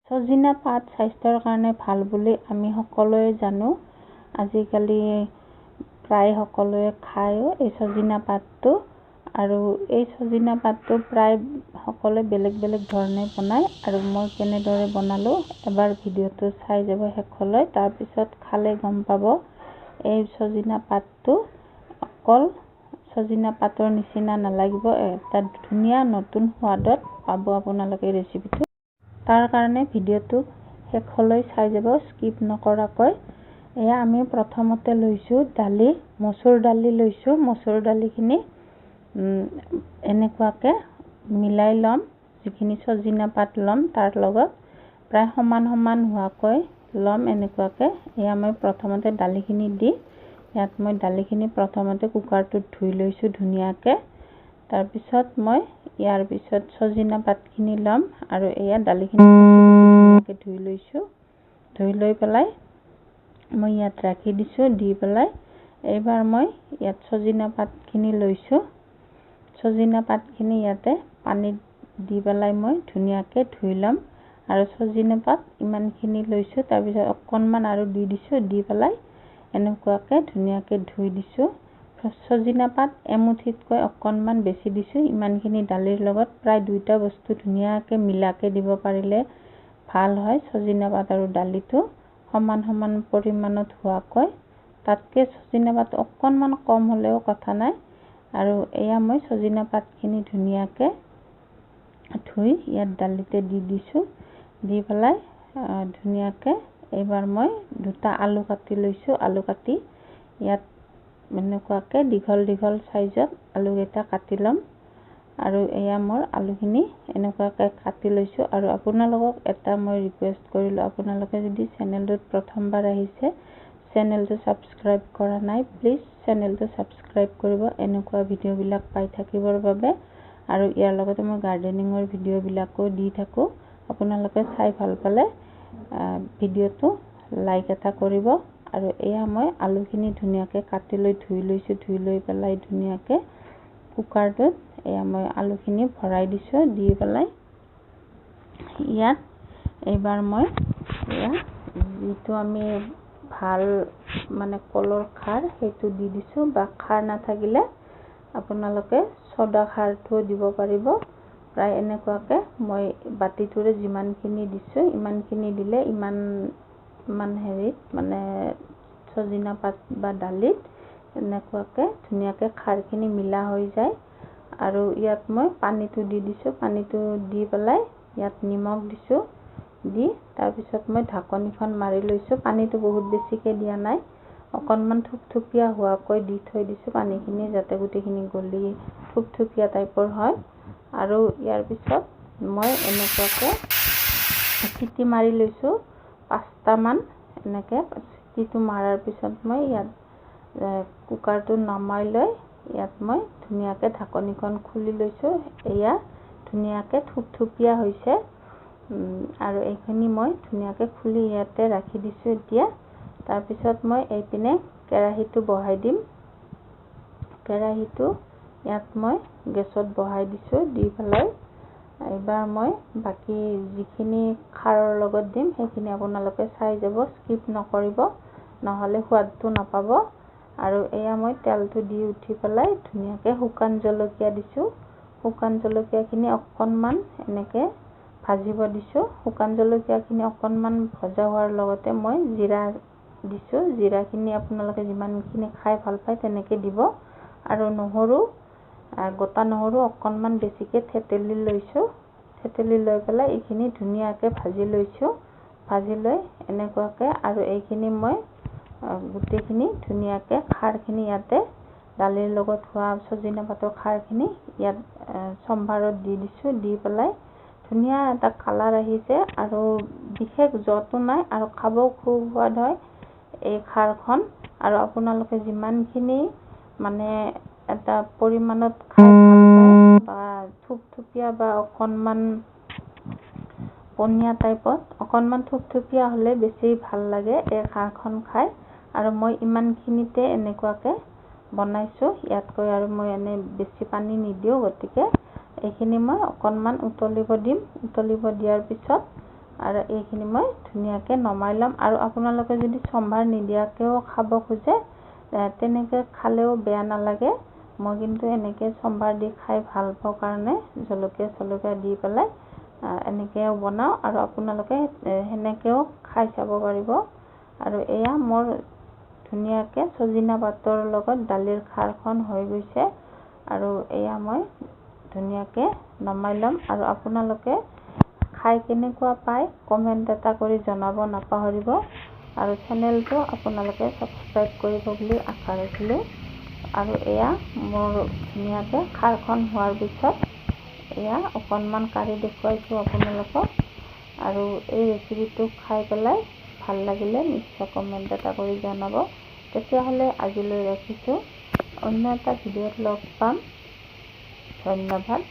সজিনা পাত স্বাস্থ্যৰ কাৰণে ভাল বুলি আমি সকলোৱে জানো। আজিকালি প্ৰায় সকলোৱে খায়ও এই সজিনা পাতটো। আৰু এই সজিনা পাতটো প্ৰায় সকলোৱে বেলেগ বেলেগ ধৰণে বনায়। আৰু মই কেনেদৰে বনালোঁ এবাৰ ভিডিঅ'টো চাই যাব শেষলৈ। তাৰপিছত খালে গম পাব এই সজিনা পাতটো অকল সজিনা পাতৰ নিচিনা নালাগিব, এটা ধুনীয়া নতুন সোৱাদত পাব আপোনালোকে ৰেচিপিটো। তাৰ কাৰণে ভিডিঅ'টো শেষলৈ চাই যাব স্কিপ নকৰাকৈ। এয়া আমি প্ৰথমতে লৈছোঁ দালি, মচুৰ দালি লৈছোঁ। মচুৰ দালিখিনি এনেকুৱাকৈ মিলাই ল'ম। যিখিনি সজিনা পাত ল'ম তাৰ লগত প্ৰায় সমান সমান হোৱাকৈ ল'ম এনেকুৱাকৈ। এয়া মই প্ৰথমতে দালিখিনি দি ইয়াত মই দালিখিনি প্ৰথমতে কুকাৰটোত ধুই লৈছোঁ ধুনীয়াকৈ। তাৰপিছত মই ইয়াৰ পিছত সজিনা পাতখিনি ল'ম আৰু এয়া দালিখিনি ধুনীয়াকৈ ধুই লৈছোঁ। ধুই লৈ পেলাই মই ইয়াত ৰাখি দিছোঁ। দি পেলাই এইবাৰ মই ইয়াত সজিনা পাতখিনি লৈছোঁ। সজিনা পাতখিনি ইয়াতে পানীত দি পেলাই মই ধুনীয়াকৈ ধুই ল'ম। আৰু সজিনা পাত ইমানখিনি লৈছোঁ। তাৰপিছত অকণমান আৰু দি দিছোঁ। দি পেলাই এনেকুৱাকৈ ধুনীয়াকৈ ধুই দিছোঁ। সজিনা পাত এমুঠিতকৈ অকণমান বেছি দিছোঁ। ইমানখিনি দালিৰ লগত প্ৰায় দুইটা বস্তু ধুনীয়াকৈ মিলাকৈ দিব পাৰিলে ভাল হয়। সজিনা পাত আৰু দালিটো সমান সমান পৰিমাণত হোৱাকৈ, তাতকৈ সজিনা পাত অকণমান কম হ'লেও কথা নাই। আৰু এয়া মই সজিনা পাতখিনি ধুনীয়াকৈ ধুই ইয়াত দালিতে দি দিছোঁ। দি পেলাই ধুনীয়াকৈ এইবাৰ মই দুটা আলু কাটি লৈছোঁ। আলু কাটি ইয়াত এনেকুৱাকৈ দীঘল দীঘল চাইজত আলুকেইটা কাটি ল'ম। আৰু এয়া মোৰ আলুখিনি এনেকুৱাকৈ কাটি লৈছোঁ। আৰু আপোনালোকক এটা মই ৰিকুৱেষ্ট কৰিলোঁ, আপোনালোকে যদি চেনেলটোত প্ৰথমবাৰ আহিছে, চেনেলটো ছাবস্ক্ৰাইব কৰা নাই, প্লিজ চেনেলটো ছাবস্ক্ৰাইব কৰিব এনেকুৱা ভিডিঅ'বিলাক পাই থাকিবৰ বাবে। আৰু ইয়াৰ লগতে মই গাৰ্ডেনিঙৰ ভিডিঅ'বিলাকো দি থাকোঁ। আপোনালোকে চাই ভাল পালে ভিডিঅ'টো লাইক এটা কৰিব। আৰু এয়া মই আলুখিনি ধুনীয়াকৈ কাটি লৈ ধুই লৈছোঁ। ধুই লৈ পেলাই ধুনীয়াকৈ কুকাৰটোত এয়া মই আলুখিনি ভৰাই দিছোঁ। দি পেলাই ইয়াত এইবাৰ মই এয়া যিটো আমি ভাল মানে কলৰ খাৰ সেইটো দি দিছোঁ। বা খাৰ নাথাকিলে আপোনালোকে চ'দা খাৰটোও দিব পাৰিব। প্ৰায় এনেকুৱাকৈ মই বাতিটোৰে যিমানখিনি দিছোঁ ইমানখিনি দিলে ইমান হেৰিত মানে সজিনা পাত বা দালিত এনেকুৱাকৈ ধুনীয়াকৈ খাৰখিনি মিলা হৈ যায়। আৰু ইয়াত মই পানীটো দি দিছোঁ। পানীটো দি পেলাই ইয়াত নিমখ দিছোঁ। দি তাৰপিছত মই ঢাকনিখন মাৰি লৈছোঁ। পানীটো বহুত বেছিকৈ দিয়া নাই, অকণমান থুপথুপীয়া হোৱাকৈ দি থৈ দিছোঁ পানীখিনি, যাতে গোটেইখিনি গলি থুপথুপীয়া টাইপৰ হয়। আৰু ইয়াৰ পিছত মই এনেকুৱাকৈ চিটি মাৰি লৈছোঁ 5টামান। এনেকৈ চিটিটো মৰাৰ পিছত মই ইয়াত কুকাৰটো নমাই লৈ ইয়াত মই ধুনীয়াকৈ ঢাকনিখন খুলি লৈছোঁ। এয়া ধুনীয়াকৈ থুপথুপীয়া হৈছে। আৰু এইখিনি মই ধুনীয়াকৈ খুলি ইয়াতে ৰাখি দিছোঁ এতিয়া। তাৰপিছত মই এইপিনে কেৰাহীটো বহাই দিম। কেৰাহীটো ইয়াত মই গেছত বহাই দিছোঁ। দি পেলাই এইবাৰ মই বাকী যিখিনি খাৰৰ লগত দিম সেইখিনি আপোনালোকে চাই যাব, স্কিপ নকৰিব, নহ'লে সোৱাদটো নাপাব। আৰু এয়া মই তেলটো দি উঠি পেলাই ধুনীয়াকৈ শুকান জলকীয়া দিছোঁ। শুকান জলকীয়াখিনি অকণমান এনেকৈ ভাজিব দিছোঁ। শুকান জলকীয়াখিনি অকণমান ভজা হোৱাৰ লগতে মই জিৰা দিছোঁ। জিৰাখিনি আপোনালোকে যিমানখিনি খাই ভাল পায় তেনেকৈ দিব। আৰু নহৰু, গোটা নহৰু অকণমান বেছিকৈ থেতেলি লৈছোঁ। থেতেলি লৈ পেলাই এইখিনি ধুনীয়াকৈ ভাজি লৈছোঁ। ভাজি লৈ এনেকুৱাকৈ আৰু এইখিনি মই গোটেইখিনি ধুনীয়াকৈ খাৰখিনি ইয়াতে দালিৰ লগত হোৱা সজিনা পাতৰ খাৰখিনি ইয়াত চম্ভাৰত দি দিছোঁ। দি পেলাই ধুনীয়া এটা কালাৰ আহিছে আৰু বিশেষ জটো নাই আৰু খাবও খুব সোৱাদ হয় এই খাৰখন। আৰু আপোনালোকে যিমানখিনি মানে এটা পৰিমাণত খাই ভাল পায় বা থুপথুপীয়া বা অকণমান পনীয়া টাইপত, অকণমান থুপথুপীয়া হ'লে বেছি ভাল লাগে এই খাৰখন খাই। আৰু মই ইমানখিনিতে এনেকুৱাকৈ বনাইছোঁ। ইয়াতকৈ আৰু মই এনেই বেছি পানী নিদিওঁ। গতিকে এইখিনি মই অকণমান উতলিব দিম। উতলিব দিয়াৰ পিছত আৰু এইখিনি মই ধুনীয়াকৈ নমাই ল'ম। আৰু আপোনালোকে যদি সম্ভাৰ নিদিয়াকৈও খাব খোজে তেনেকৈ খালেও বেয়া নালাগে। মই কিন্তু এনেকৈ সম্ভাৰ দি খাই ভাল পাওঁ কাৰণে জলকীয়া দি পেলাই এনেকৈও বনাওঁ, আৰু আপোনালোকে সেনেকৈও খাই চাব পাৰিব। আৰু এয়া মোৰ ধুনীয়াকৈ চজিনা পাতৰ লগত দালিৰ খাৰখন হৈ গৈছে। আৰু এয়া মই ধুনীয়াকৈ নমাই ল'ম। আৰু আপোনালোকে খাই কেনেকুৱা পায় কমেণ্ট এটা কৰি জনাব নাপাহৰিব। আৰু চেনেলটো আপোনালোকে ছাবস্ক্ৰাইব কৰিব বুলি আশা ৰাখিলোঁ। আৰু এয়া মোৰ ধুনীয়াকৈ খাৰখন হোৱাৰ পিছত এয়া অকণমান কাঢ়ি দেখুৱাইছোঁ আপোনালোকক। আৰু এই ৰেচিপিটো খাই পেলাই ভাল লাগিলে নিশ্চয় কমেণ্ট এটা কৰি জনাব। তেতিয়াহ'লে আজিলৈ ৰাখিছোঁ, অন্য এটা ভিডিঅ'ত লগ পাম। ধন্যবাদ।